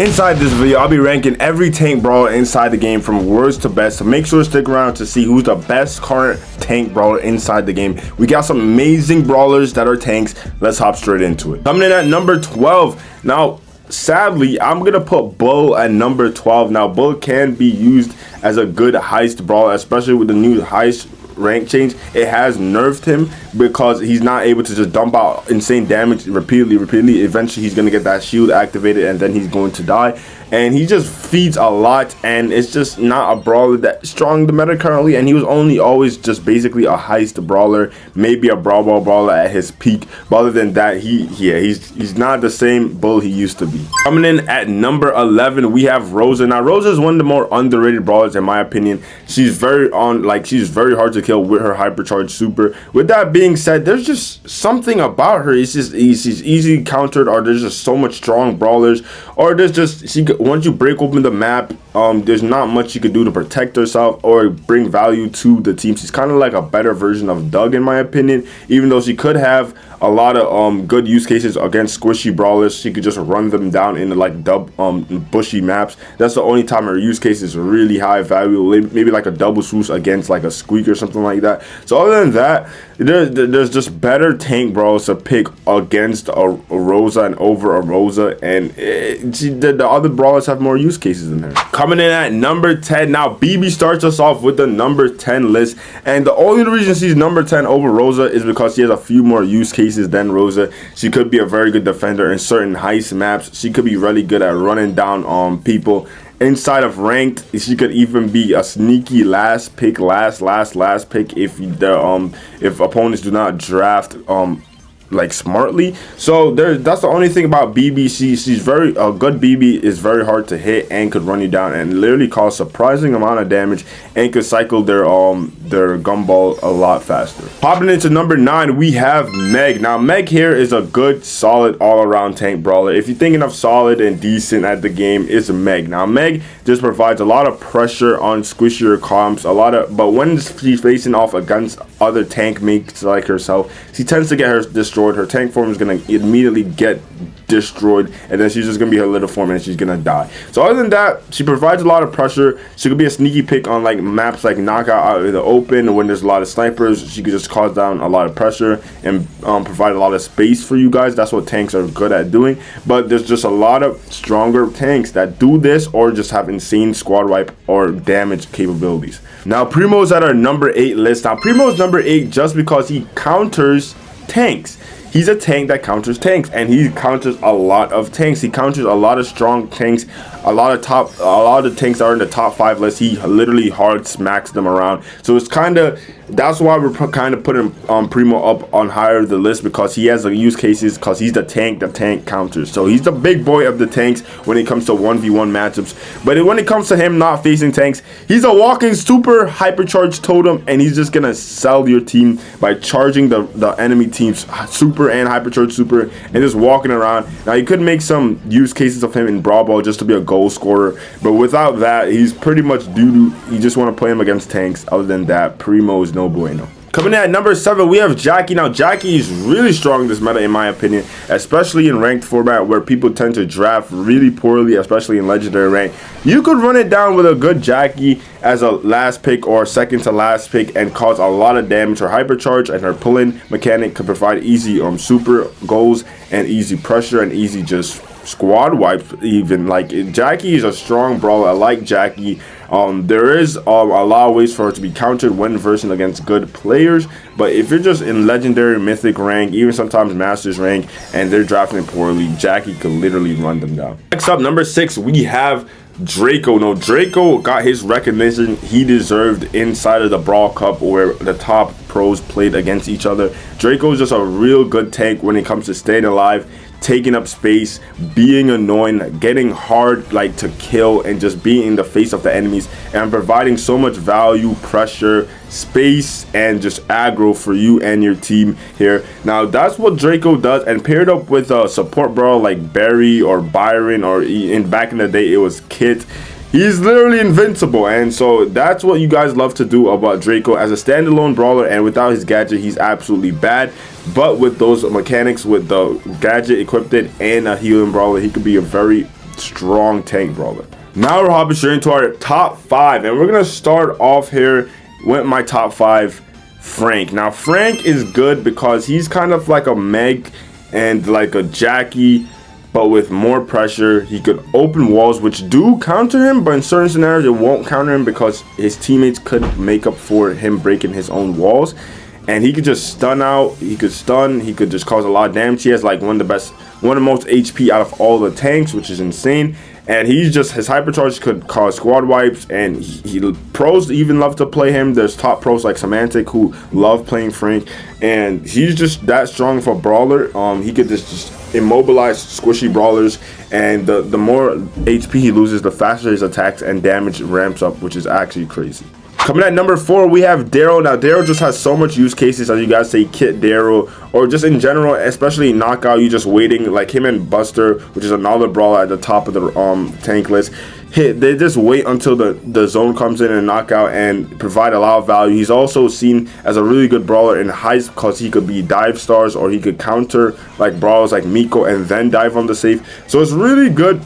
Inside this video, I'll be ranking every tank brawler inside the game from worst to best, so make sure to stick around to see who's the best current tank brawler inside the game. We got some amazing brawlers that are tanks. Let's hop straight into it. Coming in at number 12. Now, sadly, I'm gonna put Bull at number 12. Now, Bull can be used as a good heist brawler, especially with the new heist rank change. It has nerfed him because he's not able to just dump out insane damage repeatedly. Eventually he's going to get that shield activated and then he's going to die, and he just feeds a lot, and it's just not a brawler that's strong in the meta currently. And he was only always just basically a heist brawler, maybe a brawl brawler at his peak, but other than that, he's not the same Bull he used to be. Coming in at number 11, we have Rosa. Now, Rosa is one of the more underrated brawlers in my opinion. She's very hard to kill with her hypercharged super. With that being said, there's just something about her. It's just she's easy countered, or there's just so much strong brawlers, or there's just once you break open the map, there's not much you could do to protect herself or bring value to the team. She's kind of like a better version of Doug in my opinion, even though she could have a lot of good use cases against squishy brawlers. She could just run them down in like bushy maps. That's the only time her use case is really high value, maybe like a double swoosh against like a squeak or something like that. So other than that, there's just better tank brawlers to pick against a Rosa and over a Rosa, and the other brawlers have more use cases than her. Coming in at number 10, now BB starts us off with the number 10 list, and the only reason she's number 10 over Rosa is because she has a few more use cases than Rosa. She could be a very good defender in certain heist maps. She could be really good at running down people. Inside of ranked, she could even be a sneaky last pick if opponents do not draft like smartly. So that's the only thing about BB. She's very good. BB is very hard to hit and could run you down and literally cause surprising amount of damage, and could cycle their gumball a lot faster. Popping into number 9, we have Meg. Now, Meg here is a good solid all-around tank brawler. If you're thinking of solid and decent at the game, it's Meg. Now, Meg just provides a lot of pressure on squishier comps, but when she's facing off against other tank mates like herself, she tends to get her destroyed. Her tank form is going to immediately get destroyed, and then she's just going to be her little form and she's going to die. So other than that, she provides a lot of pressure. She could be a sneaky pick on like maps like Knockout out in the open when there's a lot of snipers. She could just cause down a lot of pressure and provide a lot of space for you guys. That's what tanks are good at doing. But there's just a lot of stronger tanks that do this, or just have insane squad wipe or damage capabilities. Now, Primo's at our number 8 list. Now, Primo's number 8 just because he counters tanks. He's a tank that counters tanks, and he counters a lot of tanks. He counters a lot of strong tanks, a lot of the tanks that are in the top 5 list. He literally hard smacks them around. So it's that's why we're kind of putting Primo up on higher the list, because he has the use cases, because he's the tank counters. So he's the big boy of the tanks when it comes to 1v1 matchups. But when it comes to him not facing tanks, he's a walking super hypercharged totem, and he's just gonna sell your team by charging the enemy team's super and hypercharged super and just walking around. Now, you could make some use cases of him in Brawl Ball just to be a goal scorer, but without that, he's pretty much doo-doo. You just want to play him against tanks. Other than that, Primo is no bueno. Coming in at number 7, we have Jackie. Now, Jackie is really strong in this meta, in my opinion, especially in ranked format where people tend to draft really poorly, especially in legendary rank. You could run it down with a good Jackie as a last pick or second to last pick and cause a lot of damage. Her hypercharge and her pull-in mechanic could provide easy super goals and easy pressure and easy just squad wipes even. Like, Jackie is a strong brawler. I like Jackie. There is a lot of ways for her to be countered when versing against good players, but if you're just in legendary, mythic rank, even sometimes masters rank, and they're drafting poorly, Jackie could literally run them down. Next up, number 6, we have Draco. No, Draco got his recognition he deserved inside of the Brawl Cup, where the top pros played against each other. Draco is just a real good tank when it comes to staying alive, taking up space, being annoying, getting hard like to kill, and just being in the face of the enemies, and providing so much value, pressure, space, and just aggro for you and your team here. Now, that's what Draco does, and paired up with a support brawler like Barry or Byron, or back in the day it was Kit, he's literally invincible. And so that's what you guys love to do about Draco as a standalone brawler, and without his gadget he's absolutely bad. But with those mechanics, with the gadget equipped and a healing brawler, he could be a very strong tank brawler. Now we're hopping straight into our top 5, and we're gonna start off here with my top 5. Frank. Now Frank is good because he's kind of like a Meg and like a Jackie, but with more pressure. He could open walls, which do counter him, but in certain scenarios it won't counter him because his teammates could make up for him breaking his own walls. And he could just stun out, he could stun, he could just cause a lot of damage. He has like one of the most HP out of all the tanks, which is insane. And he's just, his hypercharge could cause squad wipes, and he pros even love to play him. There's top pros like Semantic who love playing Frank, and he's just that strong for Brawler. He could just immobilize squishy brawlers, and the more HP he loses, the faster his attacks and damage ramps up, which is actually crazy. Coming at number 4, we have Daryl. Now Daryl just has so much use cases, as you guys say, kit Daryl, or just in general, especially knockout. You just waiting, like him and Buster, which is another brawler at the top of the tank list. They just wait until the zone comes in and knockout and provide a lot of value. He's also seen as a really good brawler in heist because he could be dive stars, or he could counter like brawlers like Miko and then dive on the safe. So it's really good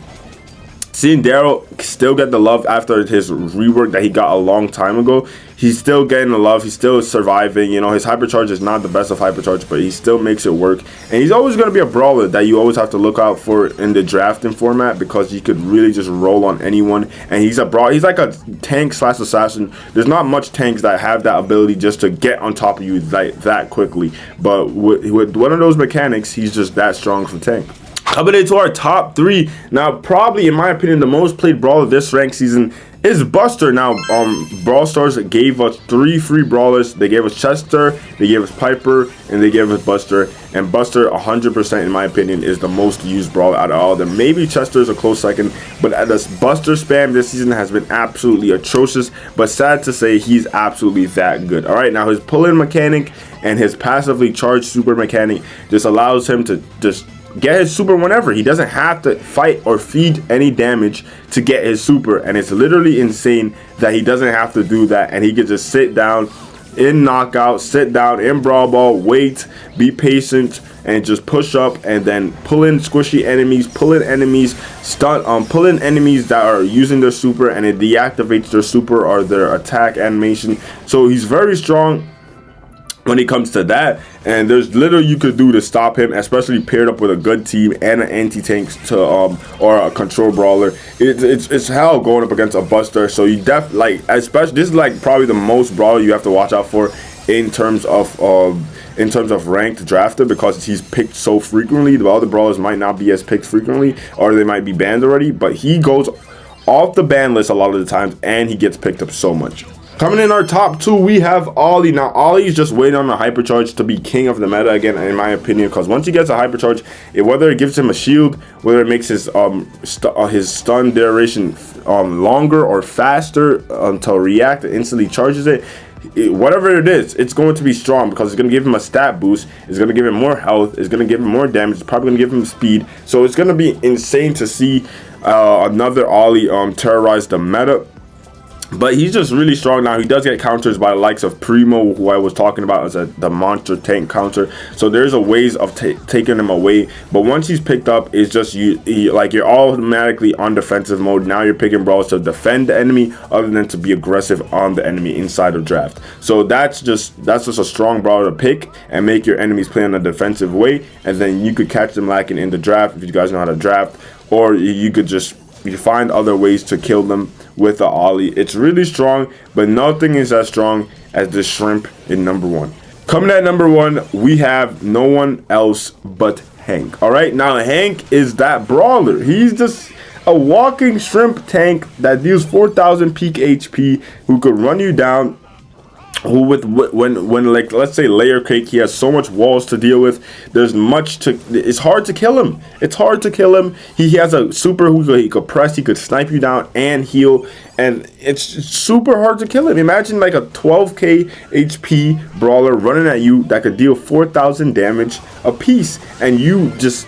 seeing Daryl still get the love after his rework that he got a long time ago. He's still getting the love. He's still surviving. You know, his hypercharge is not the best of hypercharge, but he still makes it work. And he's always going to be a brawler that you always have to look out for in the drafting format, because he could really just roll on anyone. And he's like a tank / assassin. There's not much tanks that have that ability just to get on top of you like that quickly. But with one of those mechanics, he's just that strong for tank. Coming into our top 3, now probably in my opinion the most played brawler this ranked season is Buster. Now Brawl Stars gave us 3 free brawlers. They gave us Chester, they gave us Piper, and they gave us Buster. And Buster 100% in my opinion is the most used brawler out of all of them. Maybe Chester is a close second, but this Buster spam this season has been absolutely atrocious. But sad to say, he's absolutely that good. All right, now his pull-in mechanic and his passively charged super mechanic just allows him to just get his super whenever. He doesn't have to fight or feed any damage to get his super, and it's literally insane that he doesn't have to do that, and he can just sit down in knockout, sit down in brawl ball, wait, be patient, and just push up, and then pull in squishy enemies, pull in enemies, pull in enemies that are using their super, and it deactivates their super or their attack animation. So he's very strong when it comes to that, and there's little you could do to stop him, especially paired up with a good team and an anti-tank to or a control brawler. It's hell going up against a Buster. So you especially this is like probably the most brawler you have to watch out for in terms of ranked drafted, because he's picked so frequently. The other brawlers might not be as picked frequently, or they might be banned already, but he goes off the ban list a lot of the times, and he gets picked up so much. Coming in our top 2, we have Ollie. Now Ollie is just waiting on a hypercharge to be king of the meta again, in my opinion, because once he gets a hypercharge, whether it gives him a shield, whether it makes his stun duration longer or faster until react and instantly charges it, whatever it is, it's going to be strong, because it's going to give him a stat boost, it's going to give him more health, it's going to give him more damage, it's probably going to give him speed. So it's going to be insane to see another Ollie terrorize the meta. But he's just really strong now. He does get counters by the likes of Primo, who I was talking about as the monster tank counter. So there's a ways of taking him away. But once he's picked up, it's just you're automatically on defensive mode. Now you're picking brawlers to defend the enemy, other than to be aggressive on the enemy inside of draft. So that's just a strong brawler to pick and make your enemies play in a defensive way, and then you could catch them lacking in the draft if you guys know how to draft, or you could just find other ways to kill them with the Ollie. It's really strong, but nothing is as strong as the shrimp in number 1. Coming at number 1, we have no one else but Hank. All right, now Hank is that brawler. He's just a walking shrimp tank that deals 4,000 peak HP, who could run you down, who when like, let's say layer cake, he has so much walls to deal with. It's hard to kill him. It's hard to kill him. He has a super who he could press, he could snipe you down and heal, and it's super hard to kill him. Imagine like a 12k HP brawler running at you that could deal 4,000 damage a piece, and you just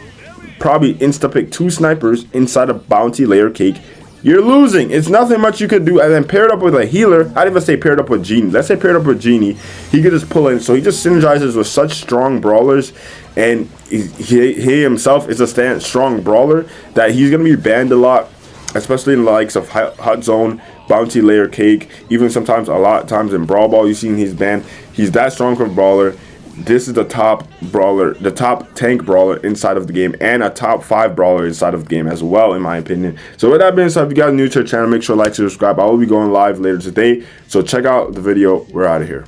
probably insta pick 2 snipers inside a bounty layer cake you're losing. It's nothing much you could do. And then paired up with a healer, I'd even say paired up with Genie. Let's say paired up with Genie, he could just pull in. So he just synergizes with such strong brawlers, and he himself is a strong brawler that he's going to be banned a lot, especially in the likes of Hot Zone, Bounty Layer Cake, even sometimes a lot of times in Brawl Ball, you've seen he's banned. He's that strong of a brawler. This is the top brawler, the top tank brawler inside of the game, and a top 5 brawler inside of the game as well, in my opinion. So with that being said, if you guys are new to the channel, make sure to like, subscribe. I will be going live later today, so check out the video. We're out of here.